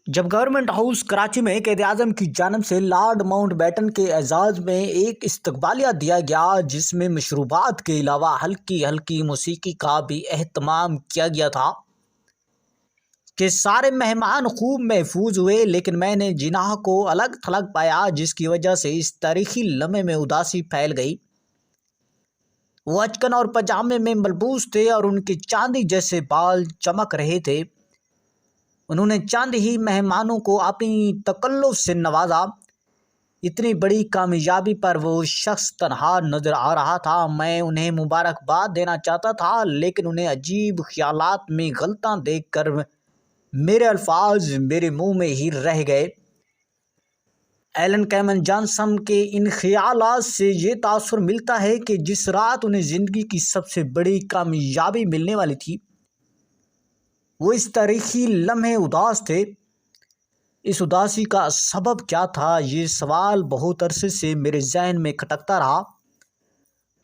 जब government house Karachi में कैद आजम की जानिब से लॉर्ड माउंटबेटन के एजाज़ में एक इस्तकबालिया दिया गया, जिसमें मशरूबात के अलावा हल्की हल्की मौसीकी का भी एहतमाम किया गया था कि सारे मेहमान खूब महफूज हुए। लेकिन मैंने जिनाह को अलग थलग पाया, जिसकी वजह से इस तारीखी लम्हे में उदासी फैल गई। वो अचकन और पजामे में मलबूस थे और उनके चांदी जैसे बाल चमक रहे थे। उन्होंने चंद ही मेहमानों को अपनी तकल्लुफ़ से नवाजा। इतनी बड़ी कामयाबी पर वो शख्स तनहा नजर आ रहा था। मैं उन्हें मुबारकबाद देना चाहता था, लेकिन उन्हें अजीब ख्यालात में गलता देखकर मेरे अल्फाज मेरे मुंह में ही रह गए। एलन कैमन जॉनसन के इन ख्यालात से ये तासुर मिलता है कि जिस रात उन्हें ज़िंदगी की सबसे बड़ी कामयाबी मिलने वाली थी, वो इस तारीखी लम्हे उदास थे। इस उदासी का सबब क्या था, ये सवाल बहुत अरसे से मेरे जहन में खटकता रहा।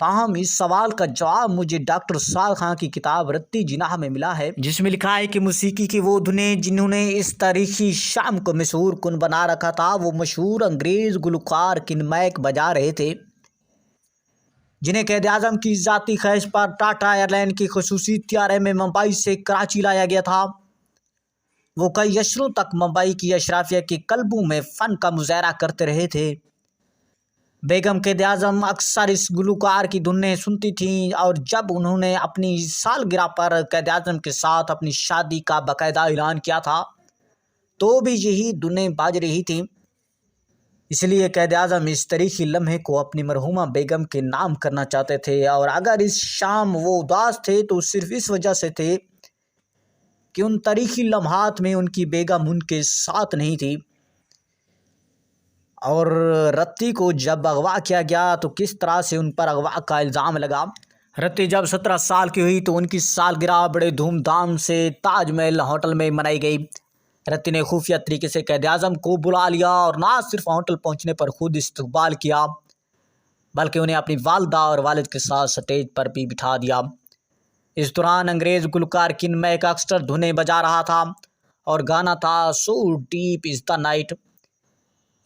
ताहम इस सवाल का जवाब मुझे डॉक्टर साल खां की किताब रत्ती जिनाह में मिला है, जिसमें लिखा है कि मौसीकी की वो धुनें जिन्होंने इस तारीखी शाम को मशहूर कुन बना रखा था, वो मशहूर अंग्रेज़ गुलकार किनमैक बजा रहे थे, जिन्हें कैद आज़म की ज़ाती ख्वाहिश पर टाटा एयरलाइन की खसूसी त्यारे में मुंबई से कराची लाया गया था। वो कई अशरों तक मुंबई की अशराफिया के कल्बों में फ़न का मुजाहरा करते रहे थे। बेगम कैद आज़म अक्सर इस गुलकार की धुनें सुनती थीं, और जब उन्होंने अपनी सालगिरह पर कैद आज़म के साथ अपनी शादी का बाकायदा ऐलान किया था, तो भी यही धुनें बाज रही थीं। इसलिए कैद आज़म इस तारीखी लम्हे को अपनी मरहूमा बेगम के नाम करना चाहते थे, और अगर इस शाम वो उदास थे तो सिर्फ इस वजह से थे कि उन तारीखी लम्हात में उनकी बेगम उनके साथ नहीं थी। और रत्ती को जब अगवा किया गया तो किस तरह से उन पर अगवा का इल्ज़ाम लगा। रत्ती जब 17 साल की हुई तो उनकी सालगिरह बड़े धूमधाम से ताजमहल होटल में मनाई गई। रत्ती ने खुफिया तरीके से कैद आज़म को बुला लिया और ना सिर्फ होटल पहुंचने पर खुद इस्तकबाल किया, बल्कि उन्हें अपनी वालदा और वालिद के साथ स्टेज पर भी बिठा दिया। इस दौरान अंग्रेज़ गुलकार किनमैक अक्सर धुनें बजा रहा था और गाना था so deep is the night.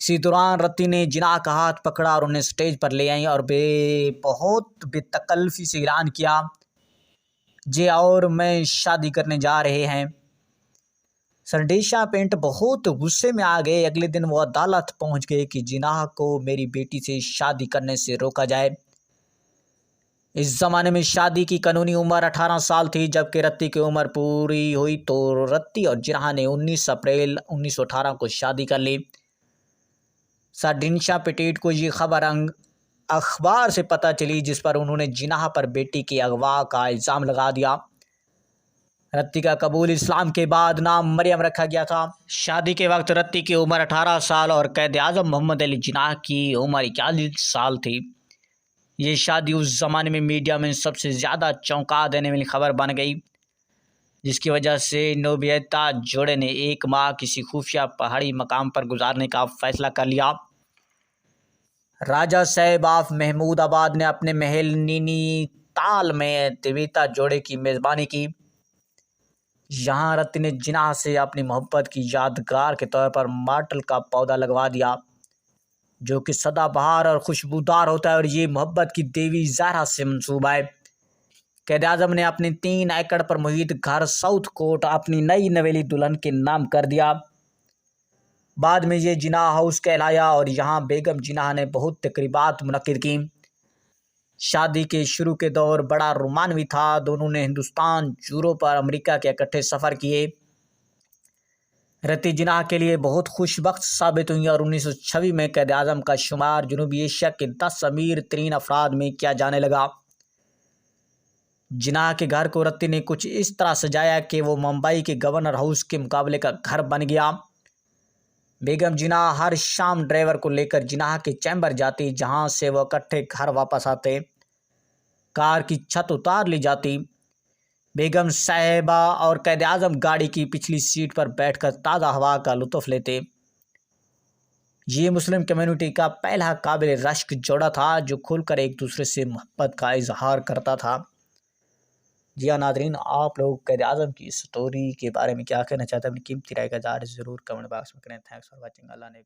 इसी दौरान रत्ती ने जिनाह का हाथ पकड़ा और उन्हें स्टेज पर ले आई और बहुत बेतकल्फ़ी से ऐलान किया, जे और मैं शादी करने जा रहे हैं। सरडेशा पेंट बहुत गुस्से में आ गए। अगले दिन वो अदालत पहुंच गए कि जिनाह को मेरी बेटी से शादी करने से रोका जाए। इस ज़माने में शादी की कानूनी उम्र 18 साल थी। जबकि रत्ती की उम्र पूरी हुई तो रत्ती और जिनाह ने 19 अप्रैल 1918 को शादी कर ली। सरडिनशा पेटेट को ये खबर अखबार से पता चली, जिस पर उन्होंने जिनाह पर बेटी के अगवा का इल्ज़ाम लगा दिया। रत्ती का कबूल इस्लाम के बाद नाम मरियम रखा गया था। शादी के वक्त रत्ती की उम्र 18 साल और कैद आज़म मोहम्मद अली जिनाह की उम्र 41 साल थी। ये शादी उस ज़माने में मीडिया में सबसे ज़्यादा चौंका देने वाली खबर बन गई, जिसकी वजह से नोबियता जोड़े ने एक माह किसी खुफिया पहाड़ी मकाम पर गुजारने का फ़ैसला कर लिया। राजा साहब ऑफ महमूदाबाद ने अपने महल नीनी ताल में तिवेता जोड़े की मेज़बानी की। यहाँ रत्ती ने जिनाह से अपनी मोहब्बत की यादगार के तौर पर मार्टल का पौधा लगवा दिया, जो कि सदाबहार और खुशबूदार होता है, और ये मोहब्बत की देवी ज़हरा से मंसूब है। कैद आज़म ने अपने 3 एकड़ पर मुहित घर साउथ कोट अपनी नई नवेली दुल्हन के नाम कर दिया। बाद में ये जिनाह हाउस कहलाया और यहाँ बेगम जिनाह ने बहुत तकरीबात मुनक्किद की। शादी के शुरू के दौर बड़ा रोमानवी था। दोनों ने हिंदुस्तान, यूरोप और अमेरिका के इकट्ठे सफ़र किए। रत्ती जिनाह के लिए बहुत खुशबख्त साबित हुई और 1926 में कैद आज़म का शुमार जनूबी एशिया के 10 अमीर तरीन अफराद में किया जाने लगा। जिनाह के घर को रत्ती ने कुछ इस तरह सजाया कि वो मुंबई के गवर्नर हाउस के मुकाबले का घर बन गया। बेगम जिनाह हर शाम ड्राइवर को लेकर जिनाह के चैम्बर जाती, जहां से वो इकट्ठे घर वापस आते। कार की छत उतार ली जाती। बेगम साहिबा और कैद आज़म गाड़ी की पिछली सीट पर बैठकर ताज़ा हवा का लुत्फ़ लेते। ये मुस्लिम कम्युनिटी का पहला काबिल रश्क जोड़ा था, जो खुलकर एक दूसरे से मोहब्बत का इजहार करता था। जी हाँ नादरीन, आप लोग क़ायद आज़म की स्टोरी के बारे में क्या कहना चाहते हैं? अपनी कीमती राय का इज़हार ज़रूर कमेंट बॉक्स में करें। Thanks for watching. अल्लाह ने